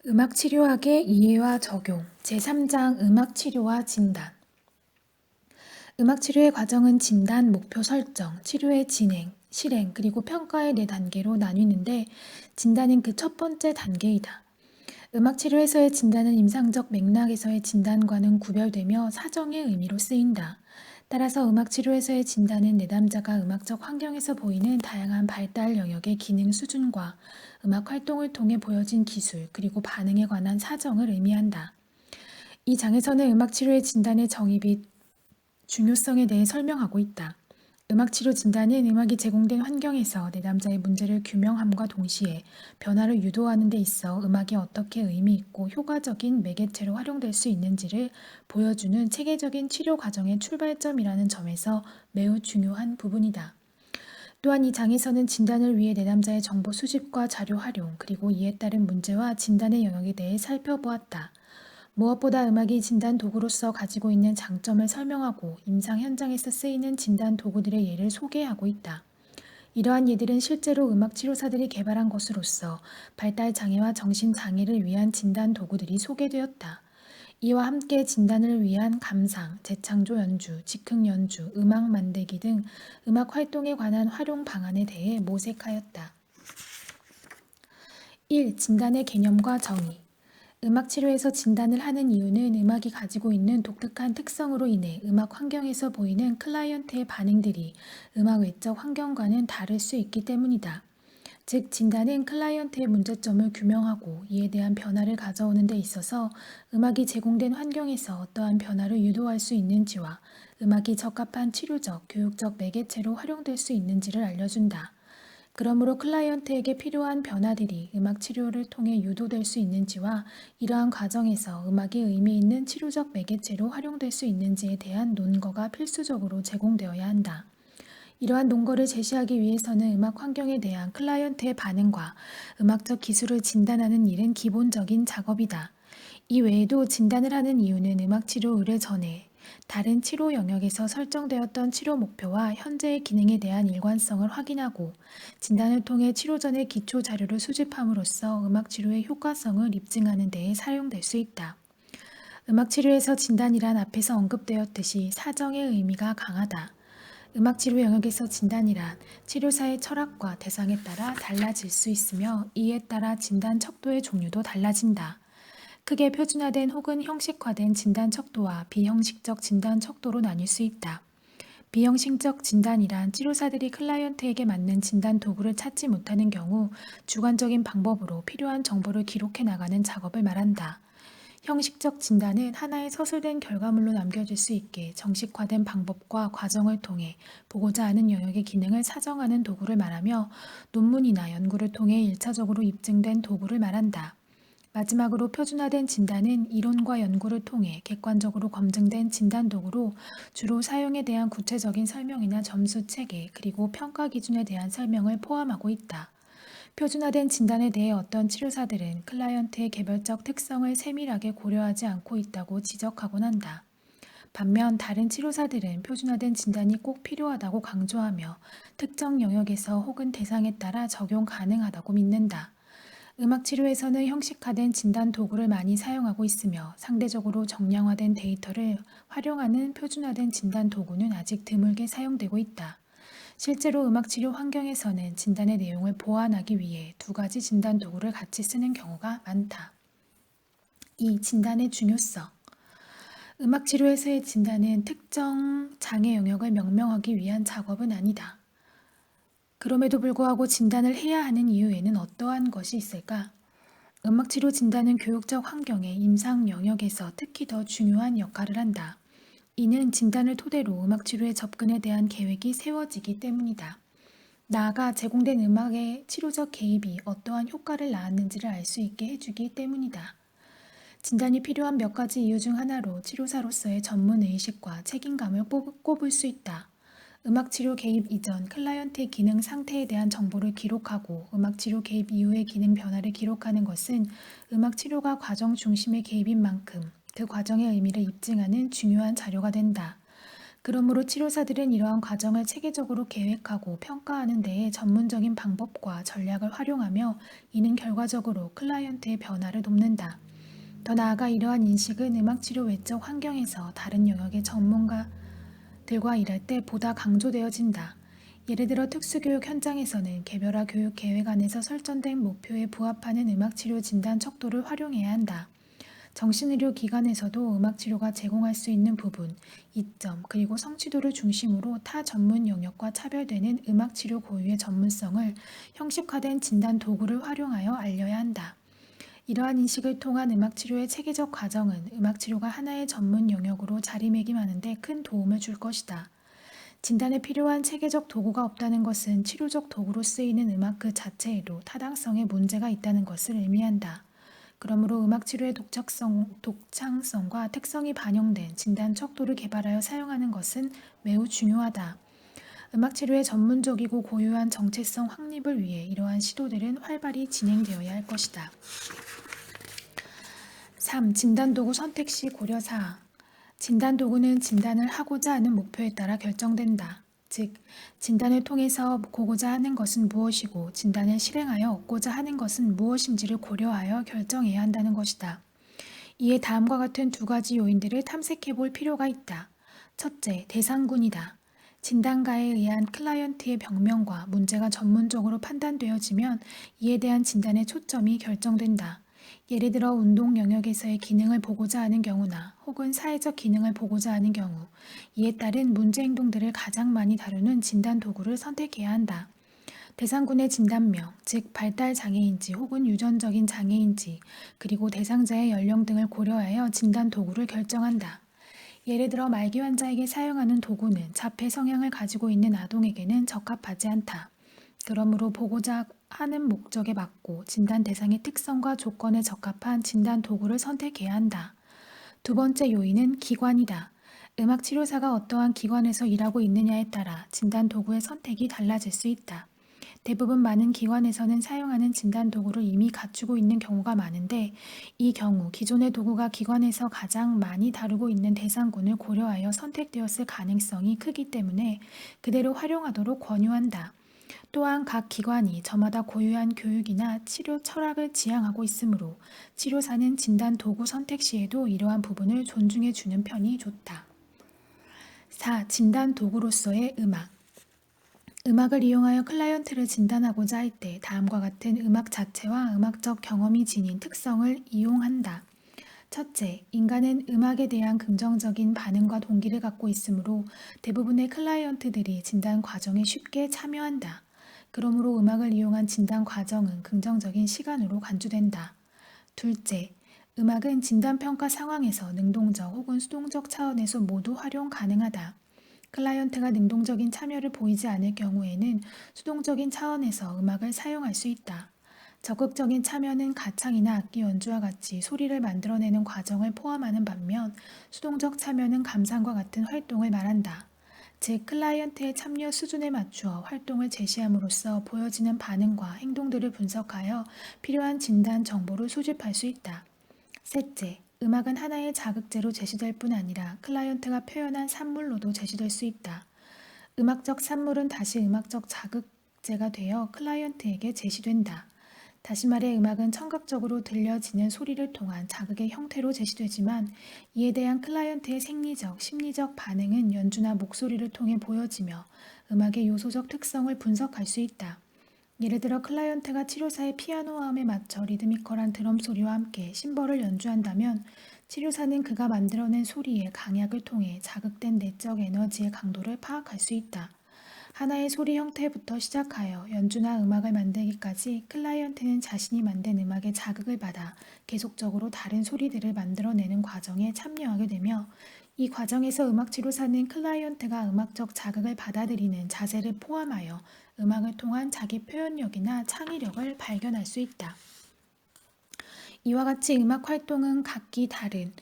음악치료학의 이해와 적용 제3장 음악치료와 진단 음악치료의 과정은 진단, 목표 설정, 치료의 진행, 실행, 그리고 평가의 4단계로 나뉘는데 진단은 그 첫 번째 단계이다. 음악치료에서의 진단은 임상적 맥락에서의 진단과는 구별되며 사정의 의미로 쓰인다. 따라서 음악치료에서의 진단은 내담자가 음악적 환경에서 보이는 다양한 발달 영역의 기능 수준과 음악 활동을 통해 보여진 기술 그리고 반응에 관한 사정을 의미한다. 이 장에서는 음악치료의 진단의 정의 및 중요성에 대해 설명하고 있다. 음악치료 진단은 음악이 제공된 환경에서 내담자의 문제를 규명함과 동시에 변화를 유도하는 데 있어 음악이 어떻게 의미 있고 효과적인 매개체로 활용될 수 있는지를 보여주는 체계적인 치료 과정의 출발점이라는 점에서 매우 중요한 부분이다. 또한 이 장에서는 진단을 위해 내담자의 정보 수집과 자료 활용, 그리고 이에 따른 문제와 진단의 영역에 대해 살펴보았다. 무엇보다 음악이 진단 도구로서 가지고 있는 장점을 설명하고 임상 현장에서 쓰이는 진단 도구들의 예를 소개하고 있다. 이러한 예들은 실제로 음악 치료사들이 개발한 것으로서 발달 장애와 정신 장애를 위한 진단 도구들이 소개되었다. 이와 함께 진단을 위한 감상, 재창조 연주, 즉흥 연주, 음악 만들기 등 음악 활동에 관한 활용 방안에 대해 모색하였다. 1. 진단의 개념과 정의 음악 치료에서 진단을 하는 이유는 음악이 가지고 있는 독특한 특성으로 인해 음악 환경에서 보이는 클라이언트의 반응들이 음악 외적 환경과는 다를 수 있기 때문이다. 즉, 진단은 클라이언트의 문제점을 규명하고 이에 대한 변화를 가져오는 데 있어서 음악이 제공된 환경에서 어떠한 변화를 유도할 수 있는지와 음악이 적합한 치료적, 교육적 매개체로 활용될 수 있는지를 알려준다. 그러므로 클라이언트에게 필요한 변화들이 음악 치료를 통해 유도될 수 있는지와 이러한 과정에서 음악이 의미 있는 치료적 매개체로 활용될 수 있는지에 대한 논거가 필수적으로 제공되어야 한다. 이러한 논거를 제시하기 위해서는 음악 환경에 대한 클라이언트의 반응과 음악적 기술을 진단하는 일은 기본적인 작업이다. 이 외에도 진단을 하는 이유는 음악 치료 의뢰 전에 다른 치료 영역에서 설정되었던 치료 목표와 현재의 기능에 대한 일관성을 확인하고 진단을 통해 치료 전의 기초 자료를 수집함으로써 음악 치료의 효과성을 입증하는 데에 사용될 수 있다. 음악 치료에서 진단이란 앞에서 언급되었듯이 사정의 의미가 강하다. 음악 치료 영역에서 진단이란 치료사의 철학과 대상에 따라 달라질 수 있으며 이에 따라 진단 척도의 종류도 달라진다. 크게 표준화된 혹은 형식화된 진단 척도와 비형식적 진단 척도로 나뉠 수 있다. 비형식적 진단이란 치료사들이 클라이언트에게 맞는 진단 도구를 찾지 못하는 경우 주관적인 방법으로 필요한 정보를 기록해 나가는 작업을 말한다. 형식적 진단은 하나의 서술된 결과물로 남겨질 수 있게 정식화된 방법과 과정을 통해 보고자 하는 영역의 기능을 사정하는 도구를 말하며 논문이나 연구를 통해 일차적으로 입증된 도구를 말한다. 마지막으로 표준화된 진단은 이론과 연구를 통해 객관적으로 검증된 진단 도구로 주로 사용에 대한 구체적인 설명이나 점수 체계 그리고 평가 기준에 대한 설명을 포함하고 있다. 표준화된 진단에 대해 어떤 치료사들은 클라이언트의 개별적 특성을 세밀하게 고려하지 않고 있다고 지적하곤 한다. 반면 다른 치료사들은 표준화된 진단이 꼭 필요하다고 강조하며 특정 영역에서 혹은 대상에 따라 적용 가능하다고 믿는다. 음악 치료에서는 형식화된 진단 도구를 많이 사용하고 있으며 상대적으로 정량화된 데이터를 활용하는 표준화된 진단 도구는 아직 드물게 사용되고 있다. 실제로 음악 치료 환경에서는 진단의 내용을 보완하기 위해 두 가지 진단 도구를 같이 쓰는 경우가 많다. 2. 진단의 중요성 음악 치료에서의 진단은 특정 장애 영역을 명명하기 위한 작업은 아니다. 그럼에도 불구하고 진단을 해야 하는 이유에는 어떠한 것이 있을까? 음악치료 진단은 교육적 환경의 임상 영역에서 특히 더 중요한 역할을 한다. 이는 진단을 토대로 음악치료의 접근에 대한 계획이 세워지기 때문이다. 나아가 제공된 음악의 치료적 개입이 어떠한 효과를 낳았는지를 알 수 있게 해주기 때문이다. 진단이 필요한 몇 가지 이유 중 하나로 치료사로서의 전문의식과 책임감을 꼽을 수 있다. 음악치료 개입 이전 클라이언트의 기능 상태에 대한 정보를 기록하고 음악치료 개입 이후의 기능 변화를 기록하는 것은 음악치료가 과정 중심의 개입인 만큼 그 과정의 의미를 입증하는 중요한 자료가 된다. 그러므로 치료사들은 이러한 과정을 체계적으로 계획하고 평가하는 데에 전문적인 방법과 전략을 활용하며 이는 결과적으로 클라이언트의 변화를 돕는다. 더 나아가 이러한 인식은 음악치료 외적 환경에서 다른 영역의 전문가들과 일할 때 보다 강조되어진다. 예를 들어 특수교육 현장에서는 개별화 교육 계획 안에서 설정된 목표에 부합하는 음악치료 진단 척도를 활용해야 한다. 정신의료 기관에서도 음악치료가 제공할 수 있는 부분, 이점, 그리고 성취도를 중심으로 타 전문 영역과 차별되는 음악치료 고유의 전문성을 형식화된 진단 도구를 활용하여 알려야 한다. 이러한 인식을 통한 음악치료의 체계적 과정은 음악치료가 하나의 전문 영역으로 자리매김하는 데 큰 도움을 줄 것이다. 진단에 필요한 체계적 도구가 없다는 것은 치료적 도구로 쓰이는 음악 그 자체에도 타당성에 문제가 있다는 것을 의미한다. 그러므로 음악치료의 독창성과 특성이 반영된 진단 척도를 개발하여 사용하는 것은 매우 중요하다. 음악치료의 전문적이고 고유한 정체성 확립을 위해 이러한 시도들은 활발히 진행되어야 할 것이다. 3. 진단도구 선택 시 고려사항. 진단도구는 진단을 하고자 하는 목표에 따라 결정된다. 즉, 진단을 통해서 보고자 하는 것은 무엇이고 진단을 실행하여 얻고자 하는 것은 무엇인지를 고려하여 결정해야 한다는 것이다. 이에 다음과 같은 두 가지 요인들을 탐색해 볼 필요가 있다. 첫째, 대상군이다. 진단가에 의한 클라이언트의 병명과 문제가 전문적으로 판단되어지면 이에 대한 진단의 초점이 결정된다. 예를 들어 운동 영역에서의 기능을 보고자 하는 경우나 혹은 사회적 기능을 보고자 하는 경우, 이에 따른 문제 행동들을 가장 많이 다루는 진단 도구를 선택해야 한다. 대상군의 진단명, 즉 발달 장애인지 혹은 유전적인 장애인지, 그리고 대상자의 연령 등을 고려하여 진단 도구를 결정한다. 예를 들어 말기 환자에게 사용하는 도구는 자폐 성향을 가지고 있는 아동에게는 적합하지 않다. 그러므로 보고자 하는 목적에 맞고 진단 대상의 특성과 조건에 적합한 진단 도구를 선택해야 한다. 두 번째 요인은 기관이다. 음악 치료사가 어떠한 기관에서 일하고 있느냐에 따라 진단 도구의 선택이 달라질 수 있다. 대부분 많은 기관에서는 사용하는 진단 도구를 이미 갖추고 있는 경우가 많은데, 이 경우 기존의 도구가 기관에서 가장 많이 다루고 있는 대상군을 고려하여 선택되었을 가능성이 크기 때문에 그대로 활용하도록 권유한다. 또한 각 기관이 저마다 고유한 교육이나 치료 철학을 지향하고 있으므로 치료사는 진단 도구 선택 시에도 이러한 부분을 존중해 주는 편이 좋다. 4. 진단 도구로서의 음악. 음악을 이용하여 클라이언트를 진단하고자 할 때 다음과 같은 음악 자체와 음악적 경험이 지닌 특성을 이용한다. 첫째, 인간은 음악에 대한 긍정적인 반응과 동기를 갖고 있으므로 대부분의 클라이언트들이 진단 과정에 쉽게 참여한다. 그러므로 음악을 이용한 진단 과정은 긍정적인 시간으로 간주된다. 둘째, 음악은 진단평가 상황에서 능동적 혹은 수동적 차원에서 모두 활용 가능하다. 클라이언트가 능동적인 참여를 보이지 않을 경우에는 수동적인 차원에서 음악을 사용할 수 있다. 적극적인 참여는 가창이나 악기 연주와 같이 소리를 만들어내는 과정을 포함하는 반면 수동적 참여는 감상과 같은 활동을 말한다. 즉, 클라이언트의 참여 수준에 맞추어 활동을 제시함으로써 보여지는 반응과 행동들을 분석하여 필요한 진단 정보를 수집할 수 있다. 셋째, 음악은 하나의 자극제로 제시될 뿐 아니라 클라이언트가 표현한 산물로도 제시될 수 있다. 음악적 산물은 다시 음악적 자극제가 되어 클라이언트에게 제시된다. 다시 말해 음악은 청각적으로 들려지는 소리를 통한 자극의 형태로 제시되지만 이에 대한 클라이언트의 생리적, 심리적 반응은 연주나 목소리를 통해 보여지며 음악의 요소적 특성을 분석할 수 있다. 예를 들어 클라이언트가 치료사의 피아노화음에 맞춰 리드미컬한 드럼 소리와 함께 심벌을 연주한다면 치료사는 그가 만들어낸 소리의 강약을 통해 자극된 내적 에너지의 강도를 파악할 수 있다. 하나의 소리 형태부터 시작하여 연주나 음악을 만들기까지 클라이언트는 자신이 만든 음악의 자극을 받아 계속적으로 다른 소리들을 만들어내는 과정에 참여하게 되며 이 과정에서 음악치료사는 클라이언트가 음악적 자극을 받아들이는 자세를 포함하여 음악을 통한 자기 표현력이나 창의력을 발견할 수 있다. 이와 같이 음악 활동은 각기 다른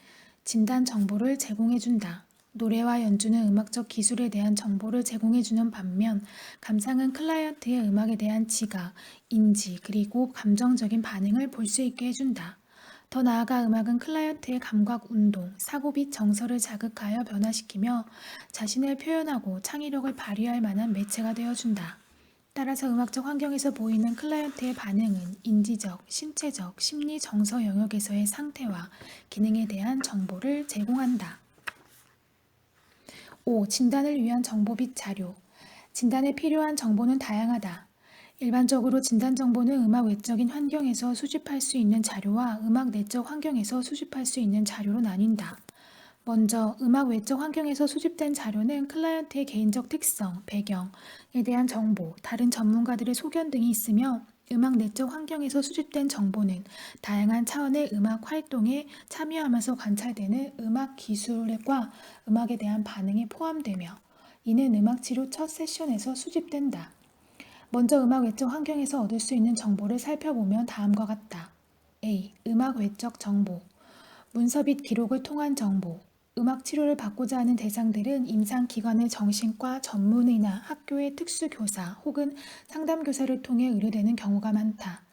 진단 정보를 제공해준다. 노래와 연주는 음악적 기술에 대한 정보를 제공해주는 반면 감상은 클라이언트의 음악에 대한 지각, 인지, 그리고 감정적인 반응을 볼 수 있게 해준다. 더 나아가 음악은 클라이언트의 감각, 운동, 사고 및 정서를 자극하여 변화시키며 자신을 표현하고 창의력을 발휘할 만한 매체가 되어준다. 따라서 음악적 환경에서 보이는 클라이언트의 반응은 인지적, 신체적, 심리, 정서 영역에서의 상태와 기능에 대한 정보를 제공한다. 5. 진단을 위한 정보 및 자료. 진단에 필요한 정보는 다양하다. 일반적으로 진단 정보는 음악 외적인 환경에서 수집할 수 있는 자료와 음악 내적 환경에서 수집할 수 있는 자료로 나뉜다. 먼저 음악 외적 환경에서 수집된 자료는 클라이언트의 개인적 특성, 배경에 대한 정보, 다른 전문가들의 소견 등이 있으며 음악 내적 환경에서 수집된 정보는 다양한 차원의 음악 활동에 참여하면서 관찰되는 음악 기술과 음악에 대한 반응이 포함되며 이는 음악 치료 첫 세션에서 수집된다. 먼저 음악 외적 환경에서 얻을 수 있는 정보를 살펴보면 다음과 같다. A. 음악 외적 정보. 문서 및 기록을 통한 정보. 음악 치료를 받고자 하는 대상들은 임상기관의 정신과 전문의나 학교의 특수교사 혹은 상담교사를 통해 의뢰되는 경우가 많다.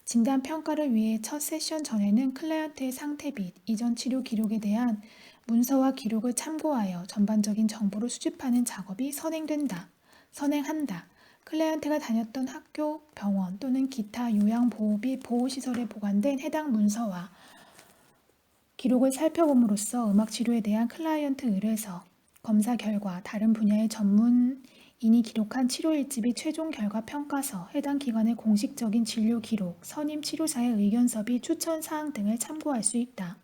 진단 평가를 위해 첫 세션 전에는 클라이언트의 상태 및 이전 치료 기록에 대한 문서와 기록을 참고하여 전반적인 정보를 수집하는 작업이 선행한다. 클라이언트가 다녔던 학교, 병원 또는 기타 요양보호 및 보호시설에 보관된 해당 문서와 기록을 살펴봄으로써 음악 치료에 대한 클라이언트 의뢰서, 검사 결과, 다른 분야의 전문인이 기록한 치료 일지 및 최종 결과 평가서, 해당 기관의 공식적인 진료 기록, 선임 치료사의 의견서 및 추천 사항 등을 참고할 수 있다.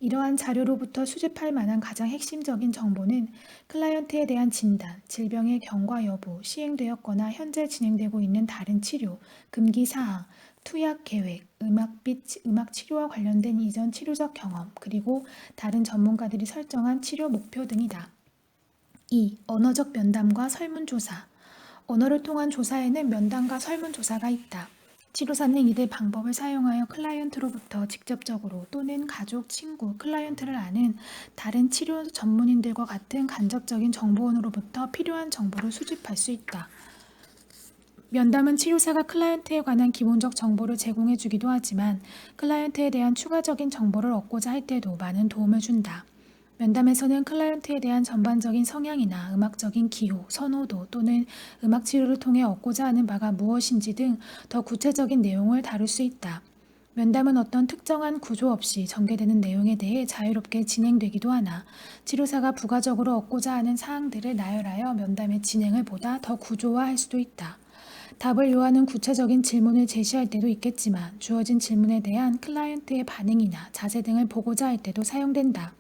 이러한 자료로부터 수집할 만한 가장 핵심적인 정보는 클라이언트에 대한 진단, 질병의 경과 여부, 시행되었거나 현재 진행되고 있는 다른 치료, 금기 사항, 투약 계획, 음악 치료와 관련된 이전 치료적 경험, 그리고 다른 전문가들이 설정한 치료 목표 등이다. 2. 언어적 면담과 설문조사. 언어를 통한 조사에는 면담과 설문조사가 있다. 치료사는 이들 방법을 사용하여 클라이언트로부터 직접적으로 또는 가족, 친구, 클라이언트를 아는 다른 치료 전문인들과 같은 간접적인 정보원으로부터 필요한 정보를 수집할 수 있다. 면담은 치료사가 클라이언트에 관한 기본적 정보를 제공해 주기도 하지만 클라이언트에 대한 추가적인 정보를 얻고자 할 때도 많은 도움을 준다. 면담에서는 클라이언트에 대한 전반적인 성향이나 음악적인 기호, 선호도 또는 음악 치료를 통해 얻고자 하는 바가 무엇인지 등 더 구체적인 내용을 다룰 수 있다. 면담은 어떤 특정한 구조 없이 전개되는 내용에 대해 자유롭게 진행되기도 하나 치료사가 부가적으로 얻고자 하는 사항들을 나열하여 면담의 진행을 보다 더 구조화할 수도 있다. 답을 요하는 구체적인 질문을 제시할 때도 있겠지만 주어진 질문에 대한 클라이언트의 반응이나 자세 등을 보고자 할 때도 사용된다.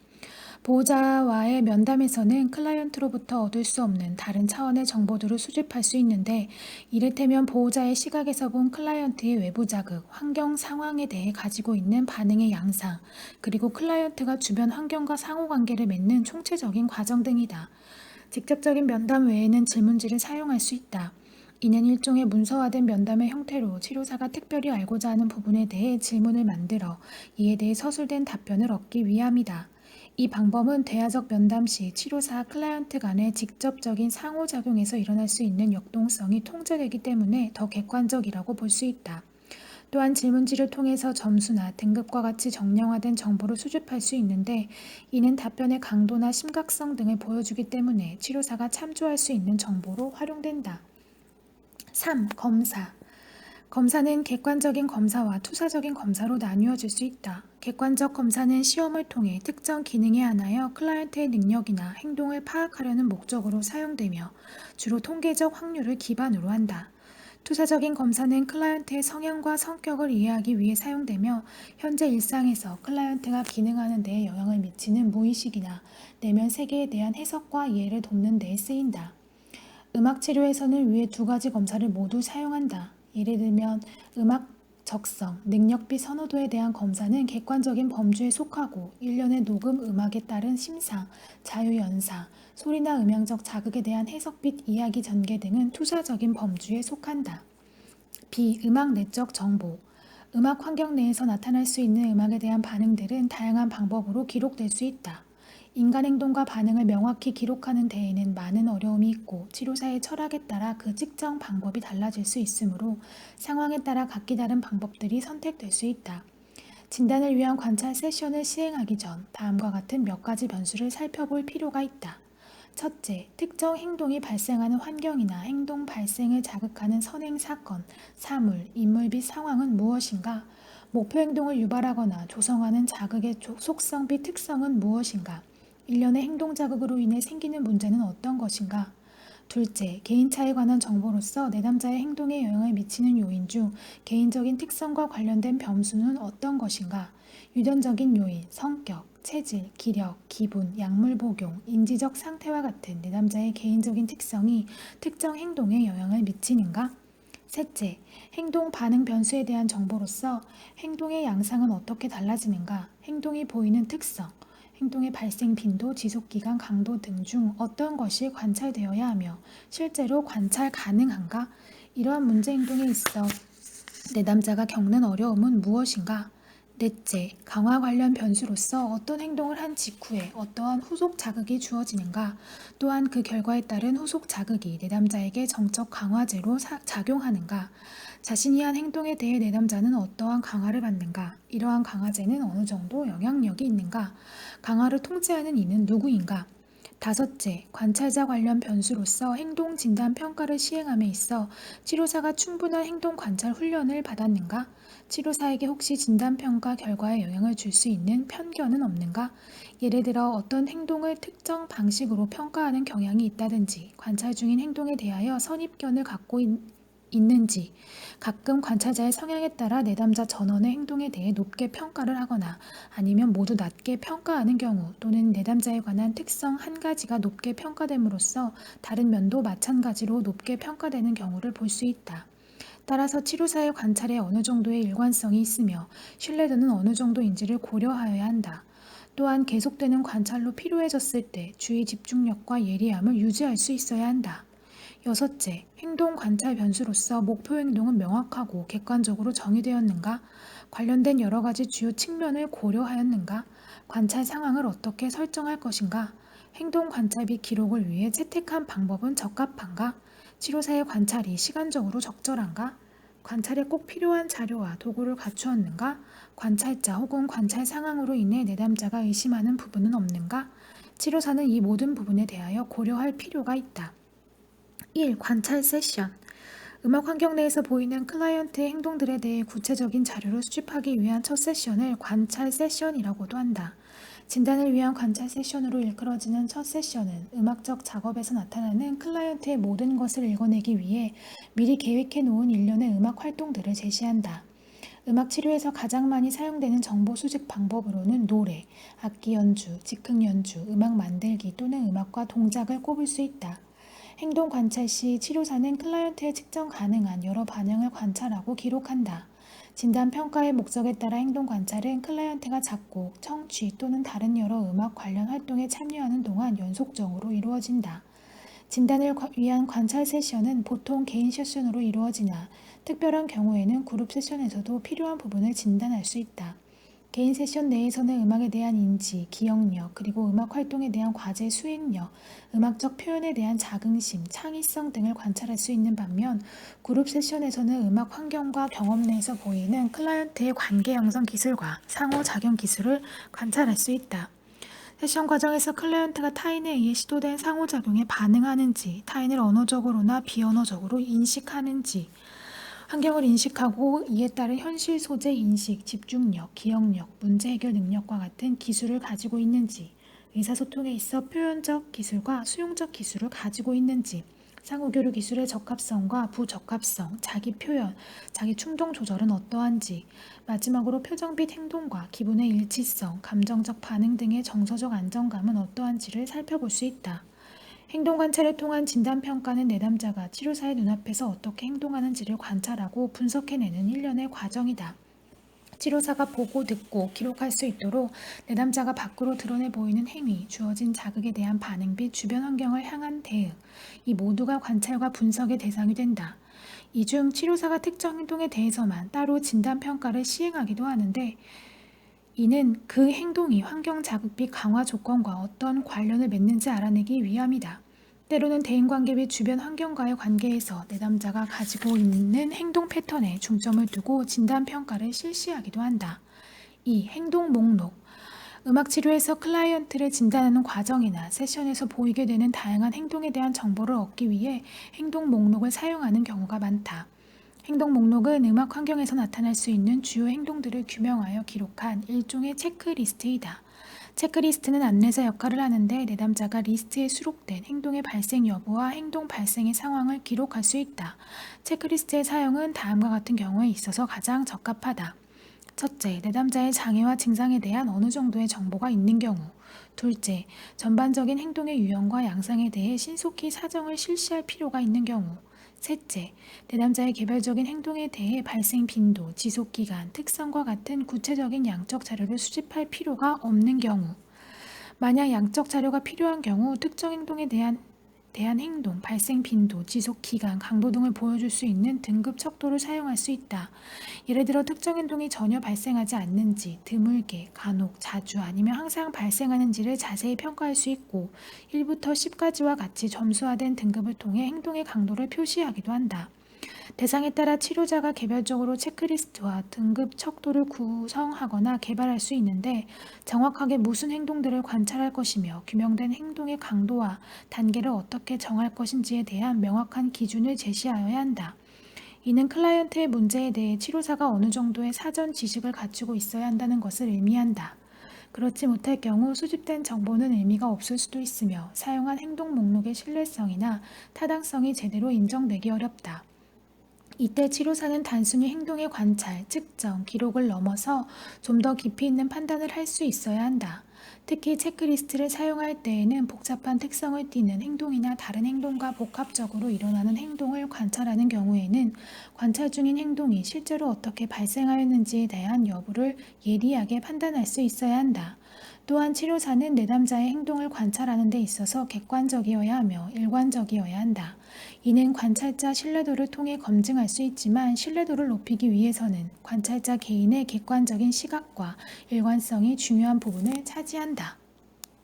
보호자와의 면담에서는 클라이언트로부터 얻을 수 없는 다른 차원의 정보들을 수집할 수 있는데 이를테면 보호자의 시각에서 본 클라이언트의 외부 자극, 환경 상황에 대해 가지고 있는 반응의 양상, 그리고 클라이언트가 주변 환경과 상호관계를 맺는 총체적인 과정 등이다. 직접적인 면담 외에는 질문지를 사용할 수 있다. 이는 일종의 문서화된 면담의 형태로 치료사가 특별히 알고자 하는 부분에 대해 질문을 만들어 이에 대해 서술된 답변을 얻기 위함이다. 이 방법은 대화적 면담 시 치료사 클라이언트 간의 직접적인 상호작용에서 일어날 수 있는 역동성이 통제되기 때문에 더 객관적이라고 볼 수 있다. 또한 질문지를 통해서 점수나 등급과 같이 정량화된 정보를 수집할 수 있는데 이는 답변의 강도나 심각성 등을 보여주기 때문에 치료사가 참조할 수 있는 정보로 활용된다. 3. 검사. 검사는 객관적인 검사와 투사적인 검사로 나뉘어질 수 있다. 객관적 검사는 시험을 통해 특정 기능에 한하여 클라이언트의 능력이나 행동을 파악하려는 목적으로 사용되며 주로 통계적 확률을 기반으로 한다. 투사적인 검사는 클라이언트의 성향과 성격을 이해하기 위해 사용되며 현재 일상에서 클라이언트가 기능하는 데에 영향을 미치는 무의식이나 내면 세계에 대한 해석과 이해를 돕는 데 쓰인다. 음악 치료에서는 위의 두 가지 검사를 모두 사용한다. 예를 들면 음악 적성, 능력 및 선호도에 대한 검사는 객관적인 범주에 속하고 일련의 녹음 음악에 따른 심상, 자유연상, 소리나 음향적 자극에 대한 해석 및 이야기 전개 등은 투사적인 범주에 속한다. B. 음악 내적 정보. 음악 환경 내에서 나타날 수 있는 음악에 대한 반응들은 다양한 방법으로 기록될 수 있다. 인간 행동과 반응을 명확히 기록하는 데에는 많은 어려움이 있고 치료사의 철학에 따라 그 측정 방법이 달라질 수 있으므로 상황에 따라 각기 다른 방법들이 선택될 수 있다. 진단을 위한 관찰 세션을 시행하기 전 다음과 같은 몇 가지 변수를 살펴볼 필요가 있다. 첫째, 특정 행동이 발생하는 환경이나 행동 발생을 자극하는 선행 사건, 사물, 인물 및 상황은 무엇인가? 목표 행동을 유발하거나 조성하는 자극의 속성 및 특성은 무엇인가? 일련의 행동 자극으로 인해 생기는 문제는 어떤 것인가? 둘째, 개인차에 관한 정보로서 내담자의 행동에 영향을 미치는 요인 중 개인적인 특성과 관련된 변수는 어떤 것인가? 유전적인 요인, 성격, 체질, 기력, 기분, 약물 복용, 인지적 상태와 같은 내담자의 개인적인 특성이 특정 행동에 영향을 미치는가? 셋째, 행동 반응 변수에 대한 정보로서 행동의 양상은 어떻게 달라지는가? 행동이 보이는 특성, 행동의 발생 빈도, 지속기간, 강도 등 중 어떤 것이 관찰되어야 하며 실제로 관찰 가능한가? 이러한 문제 행동에 있어 내담자가 겪는 어려움은 무엇인가? 넷째, 강화 관련 변수로서 어떤 행동을 한 직후에 어떠한 후속 자극이 주어지는가? 또한 그 결과에 따른 후속 자극이 내담자에게 정적 강화제로 작용하는가? 자신이 한 행동에 대해 내담자는 어떠한 강화를 받는가? 이러한 강화제는 어느 정도 영향력이 있는가? 강화를 통제하는 이는 누구인가? 다섯째, 관찰자 관련 변수로서 행동 진단 평가를 시행함에 있어 치료사가 충분한 행동 관찰 훈련을 받았는가? 치료사에게 혹시 진단 평가 결과에 영향을 줄 수 있는 편견은 없는가? 예를 들어 어떤 행동을 특정 방식으로 평가하는 경향이 있다든지 관찰 중인 행동에 대하여 선입견을 갖고 있는지, 가끔 관찰자의 성향에 따라 내담자 전원의 행동에 대해 높게 평가를 하거나 아니면 모두 낮게 평가하는 경우, 또는 내담자에 관한 특성 한 가지가 높게 평가됨으로써 다른 면도 마찬가지로 높게 평가되는 경우를 볼 수 있다. 따라서 치료사의 관찰에 어느 정도의 일관성이 있으며 신뢰도는 어느 정도인지를 고려하여야 한다. 또한 계속되는 관찰로 피로해졌을 때 주의 집중력과 예리함을 유지할 수 있어야 한다. 여섯째, 행동 관찰 변수로서 목표 행동은 명확하고 객관적으로 정의되었는가? 관련된 여러 가지 주요 측면을 고려하였는가? 관찰 상황을 어떻게 설정할 것인가? 행동 관찰 및 기록을 위해 채택한 방법은 적합한가? 치료사의 관찰이 시간적으로 적절한가? 관찰에 꼭 필요한 자료와 도구를 갖추었는가? 관찰자 혹은 관찰 상황으로 인해 내담자가 의심하는 부분은 없는가? 치료사는 이 모든 부분에 대하여 고려할 필요가 있다. 1. 관찰 세션. 음악 환경 내에서 보이는 클라이언트의 행동들에 대해 구체적인 자료를 수집하기 위한 첫 세션을 관찰 세션이라고도 한다. 진단을 위한 관찰 세션으로 일컬어지는 첫 세션은 음악적 작업에서 나타나는 클라이언트의 모든 것을 읽어내기 위해 미리 계획해 놓은 일련의 음악 활동들을 제시한다. 음악 치료에서 가장 많이 사용되는 정보 수집 방법으로는 노래, 악기 연주, 즉흥 연주, 음악 만들기 또는 음악과 동작을 꼽을 수 있다. 행동 관찰 시 치료사는 클라이언트의 측정 가능한 여러 반응을 관찰하고 기록한다. 진단 평가의 목적에 따라 행동 관찰은 클라이언트가 작곡, 청취 또는 다른 여러 음악 관련 활동에 참여하는 동안 연속적으로 이루어진다. 진단을 위한 관찰 세션은 보통 개인 세션으로 이루어지나 특별한 경우에는 그룹 세션에서도 필요한 부분을 진단할 수 있다. 개인 세션 내에서는 음악에 대한 인지, 기억력, 그리고 음악 활동에 대한 과제 수행력, 음악적 표현에 대한 자긍심, 창의성 등을 관찰할 수 있는 반면 그룹 세션에서는 음악 환경과 경험 내에서 보이는 클라이언트의 관계 형성 기술과 상호작용 기술을 관찰할 수 있다. 세션 과정에서 클라이언트가 타인에 의해 시도된 상호작용에 반응하는지, 타인을 언어적으로나 비언어적으로 인식하는지, 환경을 인식하고 이에 따른 현실 소재 인식, 집중력, 기억력, 문제 해결 능력과 같은 기술을 가지고 있는지, 의사소통에 있어 표현적 기술과 수용적 기술을 가지고 있는지, 상호교류 기술의 적합성과 부적합성, 자기 표현, 자기 충동 조절은 어떠한지, 마지막으로 표정 및 행동과 기분의 일치성, 감정적 반응 등의 정서적 안정감은 어떠한지를 살펴볼 수 있다. 행동 관찰을 통한 진단 평가는 내담자가 치료사의 눈앞에서 어떻게 행동하는지를 관찰하고 분석해내는 일련의 과정이다. 치료사가 보고 듣고 기록할 수 있도록 내담자가 밖으로 드러내 보이는 행위, 주어진 자극에 대한 반응 및 주변 환경을 향한 대응, 이 모두가 관찰과 분석의 대상이 된다. 이 중 치료사가 특정 행동에 대해서만 따로 진단 평가를 시행하기도 하는데, 이는 그 행동이 환경 자극 및 강화 조건과 어떤 관련을 맺는지 알아내기 위함이다. 때로는 대인관계 및 주변 환경과의 관계에서 내담자가 가지고 있는 행동 패턴에 중점을 두고 진단 평가를 실시하기도 한다. 2. 행동 목록. 음악 치료에서 클라이언트를 진단하는 과정이나 세션에서 보이게 되는 다양한 행동에 대한 정보를 얻기 위해 행동 목록을 사용하는 경우가 많다. 행동 목록은 음악 환경에서 나타날 수 있는 주요 행동들을 규명하여 기록한 일종의 체크리스트이다. 체크리스트는 안내자 역할을 하는데 내담자가 리스트에 수록된 행동의 발생 여부와 행동 발생의 상황을 기록할 수 있다. 체크리스트의 사용은 다음과 같은 경우에 있어서 가장 적합하다. 첫째, 내담자의 장애와 증상에 대한 어느 정도의 정보가 있는 경우. 둘째, 전반적인 행동의 유형과 양상에 대해 신속히 사정을 실시할 필요가 있는 경우. 셋째, 내담자의 개별적인 행동에 대해 발생 빈도, 지속 기간, 특성과 같은 구체적인 양적 자료를 수집할 필요가 없는 경우. 만약 양적 자료가 필요한 경우 특정 행동에 대한 행동, 발생 빈도, 지속 기간, 강도 등을 보여줄 수 있는 등급 척도를 사용할 수 있다. 예를 들어 특정 행동이 전혀 발생하지 않는지, 드물게, 간혹, 자주 아니면 항상 발생하는지를 자세히 평가할 수 있고 1부터 10까지와 같이 점수화된 등급을 통해 행동의 강도를 표시하기도 한다. 대상에 따라 치료자가 개별적으로 체크리스트와 등급 척도를 구성하거나 개발할 수 있는데 정확하게 무슨 행동들을 관찰할 것이며 규명된 행동의 강도와 단계를 어떻게 정할 것인지에 대한 명확한 기준을 제시하여야 한다. 이는 클라이언트의 문제에 대해 치료사가 어느 정도의 사전 지식을 갖추고 있어야 한다는 것을 의미한다. 그렇지 못할 경우 수집된 정보는 의미가 없을 수도 있으며 사용한 행동 목록의 신뢰성이나 타당성이 제대로 인정되기 어렵다. 이때 치료사는 단순히 행동의 관찰, 측정, 기록을 넘어서 좀 더 깊이 있는 판단을 할 수 있어야 한다. 특히 체크리스트를 사용할 때에는 복잡한 특성을 띠는 행동이나 다른 행동과 복합적으로 일어나는 행동을 관찰하는 경우에는 관찰 중인 행동이 실제로 어떻게 발생하였는지에 대한 여부를 예리하게 판단할 수 있어야 한다. 또한 치료사는 내담자의 행동을 관찰하는 데 있어서 객관적이어야 하며 일관적이어야 한다. 이는 관찰자 신뢰도를 통해 검증할 수 있지만 신뢰도를 높이기 위해서는 관찰자 개인의 객관적인 시각과 일관성이 중요한 부분을 차지한다.